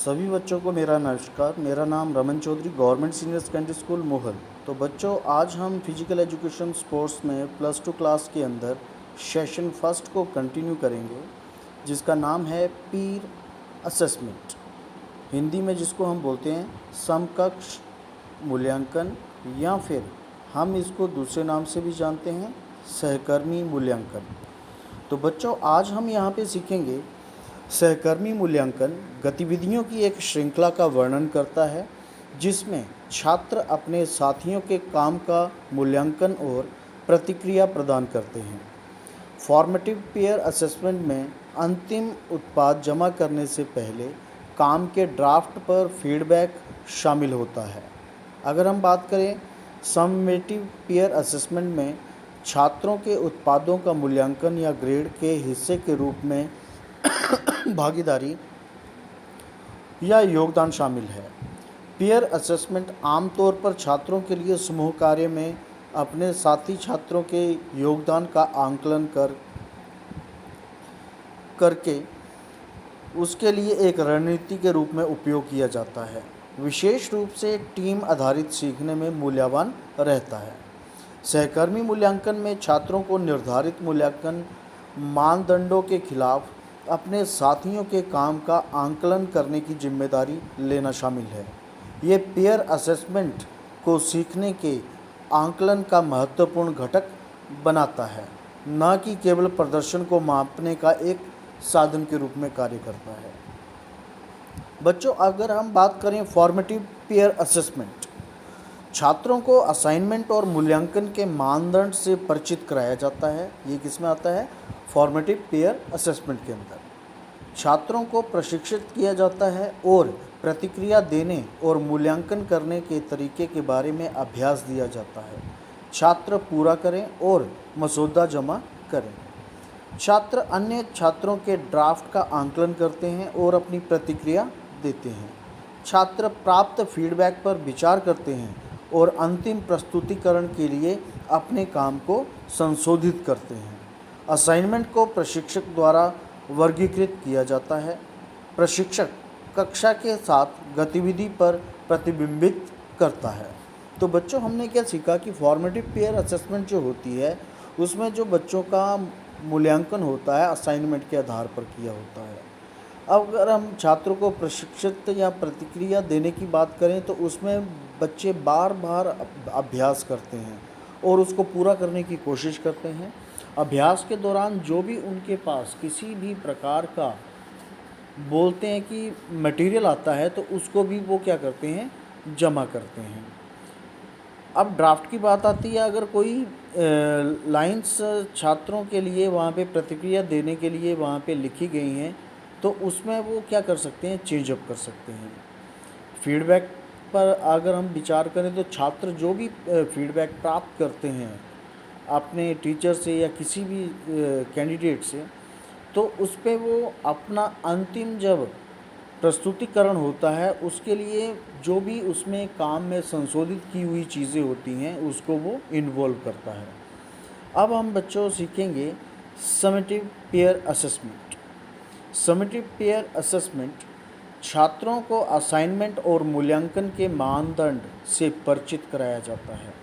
सभी बच्चों को मेरा नमस्कार। मेरा नाम Raman Chaudhary, government senior secondary school Mohal. तो बच्चों, आज हम फिजिकल एजुकेशन स्पोर्ट्स में +2 क्लास के अंदर सेशन फर्स्ट को कंटिन्यू करेंगे, जिसका नाम है पीर असेसमेंट, हिंदी में जिसको हम बोलते हैं समकक्ष मूल्यांकन, या फिर हम इसको दूसरे नाम से भी जानते हैं सहकर्मी मूल्यांकन। तो बच्चों, आज हम यहाँ पे सीखेंगे सहकर्मी मूल्यांकन गतिविधियों की एक श्रृंखला का वर्णन करता है, जिसमें छात्र अपने साथियों के काम का मूल्यांकन और प्रतिक्रिया प्रदान करते हैं। फॉर्मेटिव पीयर असेसमेंट में अंतिम उत्पाद जमा करने से पहले काम के ड्राफ्ट पर फीडबैक शामिल होता है। अगर हम बात करें समेटिव पीयर असेसमेंट में छात्रों के उत्पादों का मूल्यांकन या ग्रेड के हिस्से के रूप में भागीदारी या योगदान शामिल है। पीयर असेसमेंट आमतौर पर छात्रों के लिए समूह कार्य में अपने साथी छात्रों के योगदान का आंकलन करके उसके लिए एक रणनीति के रूप में उपयोग किया जाता है। विशेष रूप से टीम आधारित सीखने में मूल्यवान रहता है। सहकर्मी मूल्यांकन में छात्रों को निर्धारित मूल्यांकन मानदंडों के खिलाफ अपने साथियों के काम का आंकलन करने की जिम्मेदारी लेना शामिल है। ये पीयर असेसमेंट को सीखने के आंकलन का महत्वपूर्ण घटक बनाता है, न कि केवल प्रदर्शन को मापने का एक साधन के रूप में कार्य करता है। बच्चों, अगर हम बात करें फॉर्मेटिव पीयर असेसमेंट, छात्रों को असाइनमेंट और मूल्यांकन के मानदंड से परिचित कराया जाता है। ये किस में आता है? फॉर्मेटिव पीयर असेसमेंट के अंदर छात्रों को प्रशिक्षित किया जाता है और प्रतिक्रिया देने और मूल्यांकन करने के तरीके के बारे में अभ्यास दिया जाता है। छात्र पूरा करें और मसौदा जमा करें। छात्र अन्य छात्रों के ड्राफ्ट का आंकलन करते हैं और अपनी प्रतिक्रिया देते हैं। छात्र प्राप्त फीडबैक पर विचार करते हैं और अंतिम प्रस्तुतिकरण के लिए अपने काम को संशोधित करते हैं। असाइनमेंट को प्रशिक्षक द्वारा वर्गीकृत किया जाता है। प्रशिक्षक कक्षा के साथ गतिविधि पर प्रतिबिंबित करता है। तो बच्चों, हमने क्या सीखा कि फॉर्मेटिव पीयर असेसमेंट जो होती है, उसमें जो बच्चों का मूल्यांकन होता है असाइनमेंट के आधार पर किया होता है। अब अगर हम छात्रों को प्रशिक्षित या प्रतिक्रिया देने की बात करें, तो उसमें बच्चे बार बार अभ्यास करते हैं और उसको पूरा करने की कोशिश करते हैं। अभ्यास के दौरान जो भी उनके पास किसी भी प्रकार का बोलते हैं कि मटेरियल आता है, तो उसको भी वो क्या करते हैं? जमा करते हैं। अब ड्राफ्ट की बात आती है, अगर कोई लाइंस छात्रों के लिए वहाँ पे प्रतिक्रिया देने के लिए वहाँ पे लिखी गई हैं, तो उसमें वो क्या कर सकते हैं? चेंज अप कर सकते हैं। फीडबैक पर अगर हम विचार करें, तो छात्र जो भी फीडबैक प्राप्त करते हैं अपने टीचर से या किसी भी कैंडिडेट से, तो उस पे वो अपना अंतिम जब प्रस्तुतिकरण होता है, उसके लिए जो भी उसमें काम में संशोधित की हुई चीज़ें होती हैं, उसको वो इन्वॉल्व करता है। अब हम बच्चों सीखेंगे summative peer assessment. Summative peer assessment छात्रों को असाइनमेंट और मूल्यांकन के मानदंड से परिचित कराया जाता है।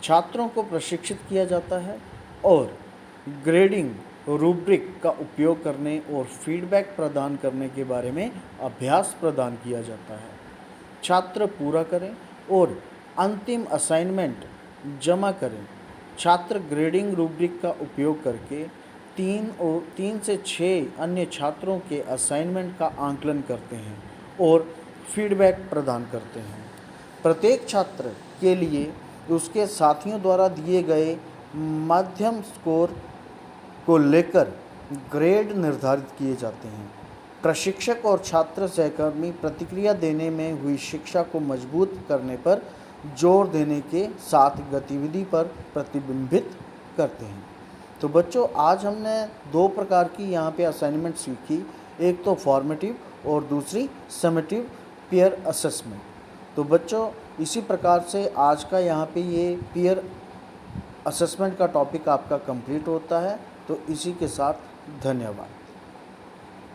छात्रों को प्रशिक्षित किया जाता है और ग्रेडिंग रूब्रिक का उपयोग करने और फीडबैक प्रदान करने के बारे में अभ्यास प्रदान किया जाता है। छात्र पूरा करें और अंतिम असाइनमेंट जमा करें। छात्र ग्रेडिंग रूब्रिक का उपयोग करके 3 से 6 अन्य छात्रों के असाइनमेंट का आंकलन करते हैं और फीडबैक प्रदान करते हैं। प्रत्येक छात्र के लिए उसके साथियों द्वारा दिए गए मध्यम स्कोर को लेकर ग्रेड निर्धारित किए जाते हैं। प्रशिक्षक और छात्र सहकर्मी प्रतिक्रिया देने में हुई शिक्षा को मजबूत करने पर जोर देने के साथ गतिविधि पर प्रतिबिंबित करते हैं। तो बच्चों, आज हमने 2 प्रकार की यहाँ पे असाइनमेंट सीखी, एक तो फॉर्मेटिव और दूसरी समेटिव पीयर असेसमेंट। तो बच्चों, इसी प्रकार से आज का यहाँ पे ये पीयर असेसमेंट का टॉपिक आपका कंप्लीट होता है। तो इसी के साथ धन्यवाद।